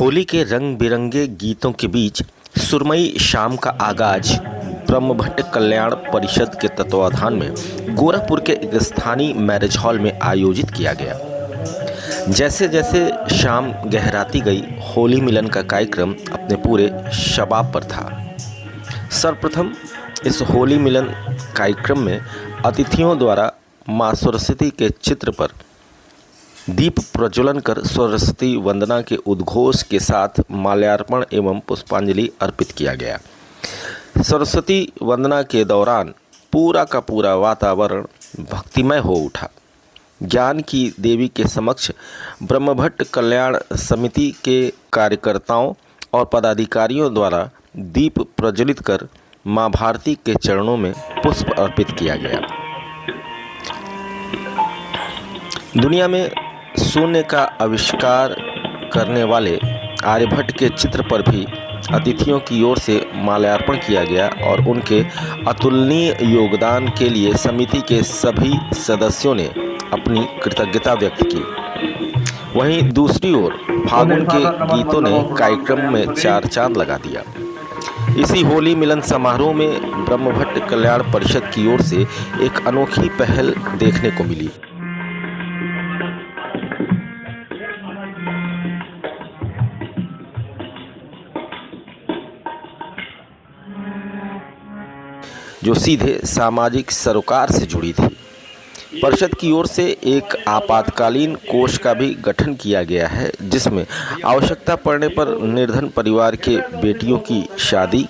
होली के रंग बिरंगे गीतों के बीच सुरमई शाम का आगाज ब्रह्मभट्ट कल्याण परिषद के तत्वाधान में गोरखपुर के एक स्थानीय मैरिज हॉल में आयोजित किया गया। जैसे जैसे शाम गहराती गई, होली मिलन का कार्यक्रम अपने पूरे शबाब पर था। सर्वप्रथम इस होली मिलन कार्यक्रम में अतिथियों द्वारा मां सरस्वती के चित्र पर दीप प्रज्वलन कर सरस्वती वंदना के उद्घोष के साथ माल्यार्पण एवं पुष्पांजलि अर्पित किया गया। सरस्वती वंदना के दौरान पूरा का पूरा वातावरण भक्तिमय हो उठा। ज्ञान की देवी के समक्ष ब्रह्मभट्ट कल्याण समिति के कार्यकर्ताओं और पदाधिकारियों द्वारा दीप प्रज्वलित कर मां भारती के चरणों में पुष्प अर्पित किया गया। दुनिया में शून्य का आविष्कार करने वाले आर्यभट्ट के चित्र पर भी अतिथियों की ओर से माल्यार्पण किया गया और उनके अतुलनीय योगदान के लिए समिति के सभी सदस्यों ने अपनी कृतज्ञता व्यक्त की। वहीं दूसरी ओर फागुन के गीतों ने कार्यक्रम में चार चांद लगा दिया। इसी होली मिलन समारोह में ब्रह्मभट्ट कल्याण परिषद की ओर से एक अनोखी पहल देखने को मिली। जो सीधे सामाजिक सरोकार से जुड़ी थी। परिषद की ओर से एक आपातकालीन कोष का भी गठन किया गया है, जिसमें आवश्यकता पड़ने पर निर्धन परिवार के बेटियों की शादी,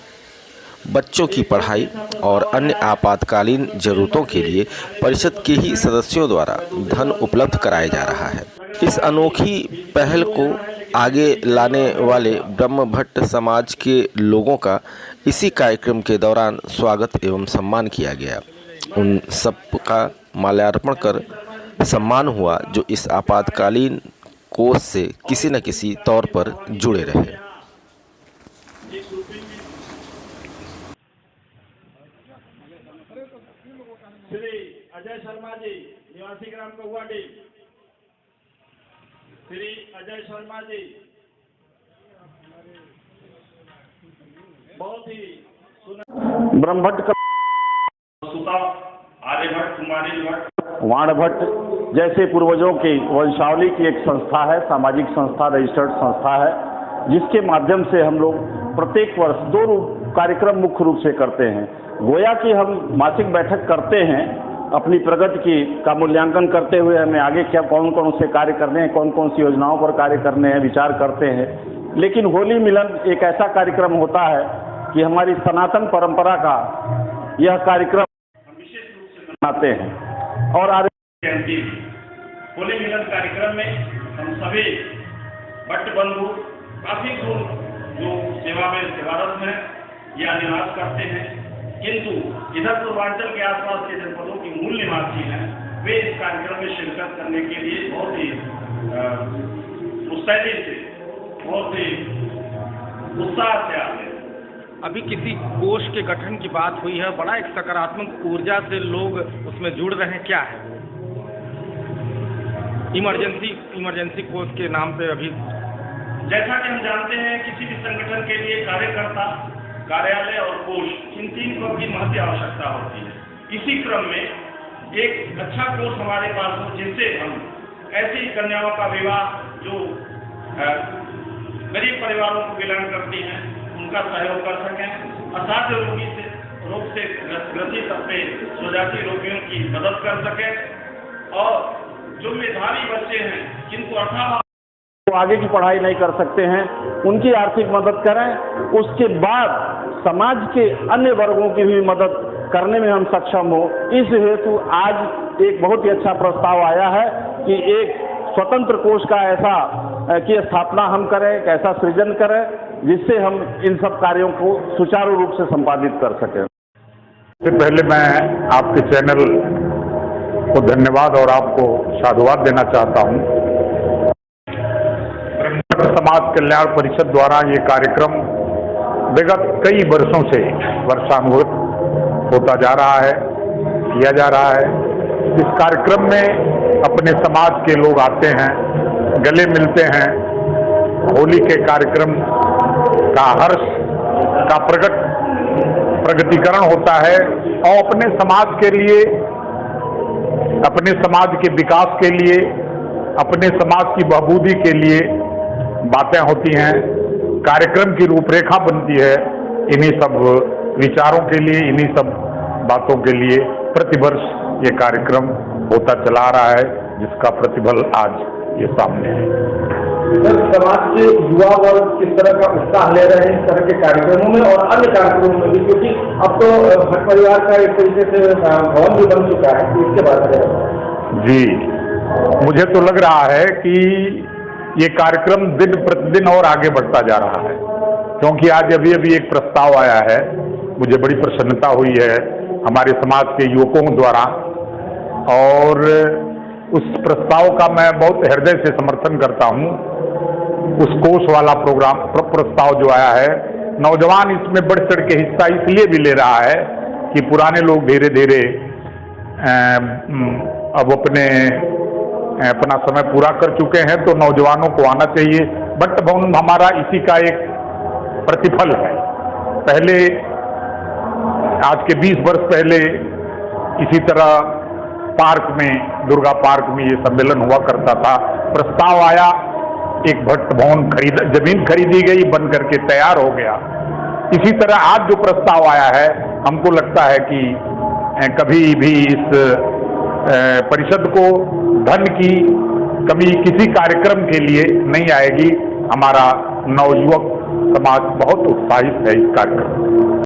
बच्चों की पढ़ाई और अन्य आपातकालीन जरूरतों के लिए परिषद के ही सदस्यों द्वारा धन उपलब्ध कराया जा रहा है। इस अनोखी पहल को आगे लाने वाले ब्रह्मभट्ट समाज के लोगों का इसी कार्यक्रम के दौरान स्वागत एवं सम्मान किया गया। उन सब का माल्यार्पण कर सम्मान हुआ जो इस आपातकालीन कोष से किसी न किसी तौर पर जुड़े रहे। श्री अजय शर्मा जी, निवासी ग्राम कौवाडी। श्री अजय शर्मा जी बहुत ही ब्रह्मभट्ट सुता, आर्यभट्ट, कुमारी भट्ट, वाणभट्ट जैसे पूर्वजों की वंशावली की एक संस्था है, सामाजिक संस्था, रजिस्टर्ड संस्था है, जिसके माध्यम से हम लोग प्रत्येक वर्ष दो कार्यक्रम मुख्य रूप से करते हैं। गोया कि हम मासिक बैठक करते हैं, अपनी प्रगति की का मूल्यांकन करते हुए हमें आगे क्या कौन कौन से कार्य करने हैं, कौन कौन सी योजनाओं पर कार्य करने हैं, विचार करते हैं। लेकिन होली मिलन एक ऐसा कार्यक्रम होता है कि हमारी सनातन परंपरा का यह कार्यक्रम हम विशेष रूप से मनाते हैं। और जयंती होली मिलन कार्यक्रम में हम सभी भट्ट बंधु काफी दूर जो सेवा में सेवारत हैं या निवास करते हैं, किंतु इधर पूर्वांचल के आसपास के जनपदों की मूल निवासी हैं, वे इस कार्यक्रम में शिरकत करने के लिए बहुत ही मुस्तैदी से, बहुत ही उत्साह से आते हैं। अभी किसी कोष के गठन की बात हुई है, बड़ा एक सकारात्मक ऊर्जा से लोग उसमें जुड़ रहे हैं, क्या है? इमरजेंसी कोष के नाम पे अभी जैसा कि हम जानते हैं, किसी भी संगठन के लिए कार्यकर्ता, कार्यालय और कोष, इन तीन को की महत्व आवश्यकता होती है। इसी क्रम में एक अच्छा कोष हमारे पास हो, जिससे हम ऐसी कन्याओं का विवाह जो गरीब परिवारों को बिलोंग करती हैं, उनका सहयोग कर सकें। असाध्य रोग से ग्रसित अपने स्वजाति रोगियों की मदद कर सकें और जो मेधावी बच्चे हैं, जिनको अर्थात आगे की पढ़ाई नहीं कर सकते हैं, उनकी आर्थिक मदद करें। उसके बाद समाज के अन्य वर्गों की भी मदद करने में हम सक्षम हो। इस हेतु आज एक बहुत ही अच्छा प्रस्ताव आया है कि एक स्वतंत्र कोष का ऐसा की स्थापना हम करें, एक ऐसा सृजन करें जिससे हम इन सब कार्यों को सुचारू रूप से संपादित कर सकें। सबसे पहले मैं आपके चैनल को धन्यवाद और आपको साधुवाद देना चाहता हूं। ब्रह्मभट्ट समाज कल्याण परिषद द्वारा ये कार्यक्रम विगत कई वर्षों से वर्षानुगत होता जा रहा है, किया जा रहा है। इस कार्यक्रम में अपने समाज के लोग आते हैं, गले मिलते हैं होली के कार्यक्रम का हर्ष का प्रगटीकरण होता है और अपने समाज के लिए, अपने समाज के विकास के लिए, अपने समाज की बहबूदी के लिए बातें होती हैं, कार्यक्रम की रूपरेखा बनती है। इन्हीं सब विचारों के लिए, इन्हीं सब बातों के लिए प्रतिवर्ष ये कार्यक्रम होता चला आ रहा है, जिसका प्रतिफल आज ये सामने है। सर, समाज के युवा वर्ग किस तरह का उत्साह ले रहे हैं इस तरह के कार्यक्रमों में और अन्य कार्यक्रमों में भी, क्योंकि अब तो भट्ट परिवार का एक तरीके से भवन भी बन चुका है, तो इसके बारे में जी, मुझे तो लग रहा है कि ये कार्यक्रम दिन प्रतिदिन और आगे बढ़ता जा रहा है, क्योंकि आज अभी एक प्रस्ताव आया है, मुझे बड़ी प्रसन्नता हुई है हमारे समाज के युवकों द्वारा, और उस प्रस्ताव का मैं बहुत हृदय से समर्थन करता हूं। उस कोष वाला प्रोग्राम प्रस्ताव जो आया है, नौजवान इसमें बढ़ चढ़ के हिस्सा इसलिए भी ले रहा है कि पुराने लोग धीरे धीरे अब अपना समय पूरा कर चुके हैं, तो नौजवानों को आना चाहिए। भट्ट भवन हमारा इसी का एक प्रतिफल है। पहले, आज के 20 वर्ष पहले इसी तरह पार्क में, दुर्गा पार्क में ये सम्मेलन हुआ करता था। प्रस्ताव आया, एक भट्ट भवन जमीन खरीदी गई, बन करके तैयार हो गया। इसी तरह आज जो प्रस्ताव आया है, हमको लगता है कि कभी भी इस परिषद को धन की कमी किसी कार्यक्रम के लिए नहीं आएगी। हमारा नवयुवक समाज बहुत उत्साहित है इस कार्यक्रम में।